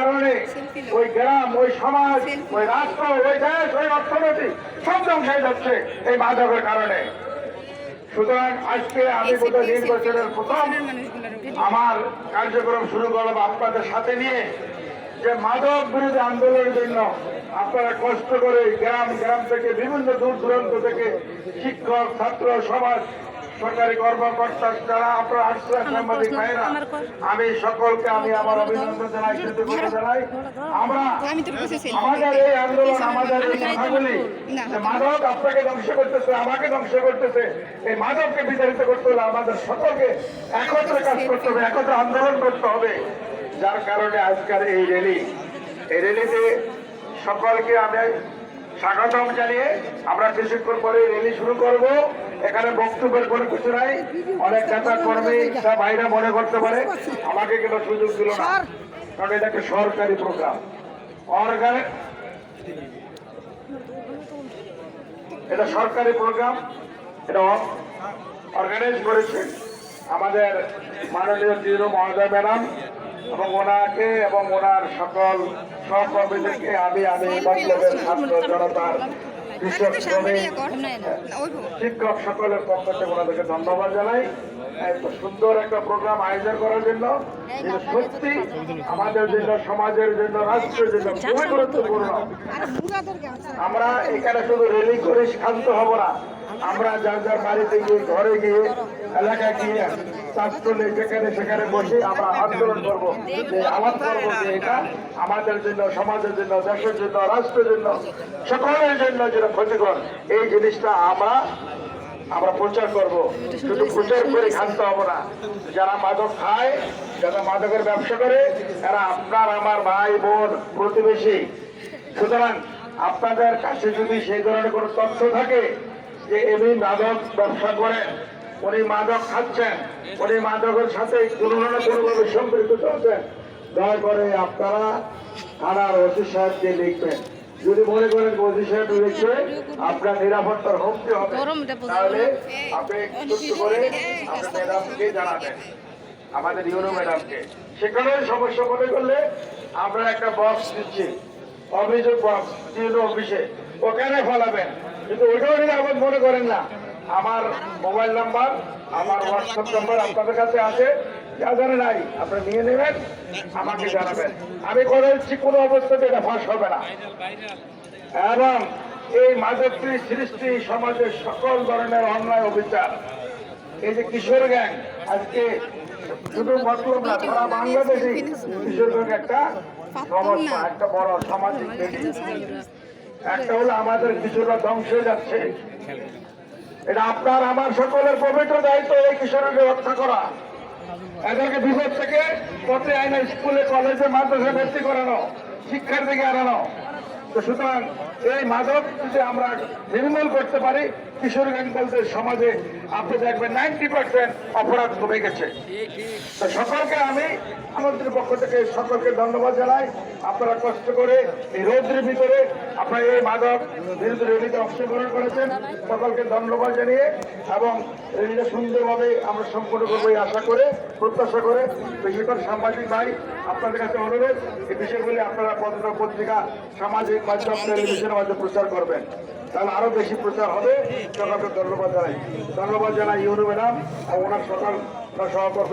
কারণে ওই গ্রাম, ওই সমাজ, ওই রাষ্ট্র, ওই দেশ, ওই অর্থনীতি সব ধ্বংস হয়ে যাচ্ছে এই মাদকের কারণে। সুতরাং আজকে আমি গত নির্বাচনের প্রথম আমার কার্যক্রম শুরু করলাম আপনাদের সাথে নিয়ে, যে মাদক বিরোধী আন্দোলনের জন্য আপনারা কষ্ট করে গ্রাম গ্রাম থেকে বিভিন্ন দূর দূরান্ত থেকে শিক্ষক, ছাত্র, সমাজ, সরকারি কর্মকর্তা যারা আপনারা আসছেন, সাংবাদিক ভাইয়েরা, আমি সকলকে আমি আমার অভিনন্দন জানাই, কৃতজ্ঞতা জানাই। আমরা আমাদের এই আন্দোলন, আমাদের এই কথাগুলি, যে মাদক আপনাকে ধ্বংস করতেছে, আমাকে ধ্বংস করতেছে, এই মাদককে বিতাড়িত করতে হলে আমাদের সকলকে একত্রে কাজ করতে হবে, একত্রে আন্দোলন করতে হবে। যার কারণে আজকের এই র্যালি, এই র্যালিতে সকলকে আমি স্বাগতম জানিয়ে আমরা কিছুক্ষণ পরে র্যালি শুরু করব। এখানে বক্তব্যের কোনো কিছু নাই। অনেক নেতা কর্মী ভাইরা মনে করতে পারে আমাকে কেন সুযোগ দিল না, কারণ এটা একটা সরকারি প্রোগ্রাম, এটা সরকারি প্রোগ্রাম, এটা অর্গানাইজ করেছেন আমাদের মাননীয় জিরো মহোদয় ম্যাডাম, এবং ওনাকে এবং ওনার সকল সহকর্মীদেরকে আমি বাংলাদেশের ছাত্র জনতার, কৃষক, শ্রমিক, শিক্ষক সকলের পক্ষ থেকে ওনাদেরকে ধন্যবাদ জানাই। এত সুন্দর একটা প্রোগ্রাম আয়োজন করার জন্য, সত্যি আমাদের জন্য, সমাজের জন্য, রাষ্ট্রের জন্য খুবই গুরুত্বপূর্ণ। আমরা এখানে শুধু র্যালি করে শান্ত হব না, আমরা যার যার বাড়িতে গিয়ে, ঘরে গিয়ে, এলাকায় গিয়ে, চাষতলে যেখানে সেখানে বসে আমরা আন্দোলন করবো, যে আলাপ করবো যে এটা আমাদের জন্য, সমাজের জন্য, দেশের জন্য, রাষ্ট্রের জন্য, সকলের জন্য যেটা ক্ষতিকর, এই জিনিসটা আমরা প্রচার করব। শুধু প্রচার করে ক্ষান্ত হব না। যারা মাদক খায়, যারা মাদকের ব্যবসা করে, এরা আপনার আমার ভাই বোন, প্রতিবেশী। সুতরাং আপনাদের কাছে যদি সেই ধরনের কোনো তথ্য থাকে যে এমনি মাদক ব্যবসা করেন, উনি মাদক খাচ্ছেন, উনি মাদকের সাথে কোনো না কোনোভাবে সম্পৃক্ত চলছেন, দয়া করে আপনারা থানার ওসি সাহেবকে লিখবেন। যদি মনে করেন ওসি সাহেব লিখবে আপনার নিরাপত্তার হুমকি হবে, তাহলে আপনি সুস্থ করে আপনার ম্যাডামকে জানাবেন, আমাদের ইউনো ম্যাডামকে। সেখানে সমস্যা মনে করলে আমরা একটা বক্স দিচ্ছি, অভিযোগ বক্স ইউনো অফিসে, ওখানে ফলাবেন। কিন্তু ওইটাও নিরাপদ মনে করেন না, আমার মোবাইল নাম্বার, আমার হোয়াটসঅ্যাপ নাম্বার আপনাদের কাছে আছে, যাদের নাই আপনারা নিয়ে নেবেন, আমাকে জানাবেন। আমি করে দিচ্ছি কোনো অবস্থাতে এটা ফাঁস হবে না। এবং এই মাদকটি সৃষ্টি সমাজের সকল ধরনের অন্যায় অবিচার, এই যে কিশোর গ্যাং, আজকে শুধু মতলব না, সারা বাংলাদেশে কিশোর গ্যাং একটা সমস্যা, একটা বড় সামাজিক ব্যাধি। একটা হলো আমাদের কিশোররা ধ্বংস হয়ে যাচ্ছে, এটা আপনার আমার সকলের পবিত্র দায়িত্ব এই কিশোরকে রক্ষা করা, এদেরকে বিপদ থেকে পথে আইনা স্কুলে, কলেজে, মাদ্রাসায় ভর্তি করানো, শিক্ষার দিকে আনানো। তো সুতরাং এই মাদক যদি আমরা নির্মূল করতে পারি, কিশোর গ্যাং বলতে সমাজে আপনি দেখবেন 90% অপরাধ কমে গেছে। তো সকলকে আমি আমাদের পক্ষ থেকে সকলকে ধন্যবাদ জানাই। আপনারা কষ্ট করে এই রৌদ্রের ভিতরে আপনারা এই মাদক বিরোধী র্যালিতে অংশগ্রহণ করেছেন, সকলকে ধন্যবাদ জানিয়ে এবং র্যালিটা সুন্দরভাবে আমরা সম্পন্ন করবো এই আশা করে, প্রত্যাশা করে, বিশেষ করে সাংবাদিক ভাই আপনাদের কাছে অনুরোধ, এই বিষয়গুলি আপনারা পত্রিকা, সামাজিক মাধ্যম, টেলিভিশনের মাধ্যমে প্রচার করবেন, তাহলে আরো বেশি প্রচার হবে। সকলকে ধন্যবাদ জানাই ইউনো ম্যাডাম এবং ওনার সকল সহকর্মী।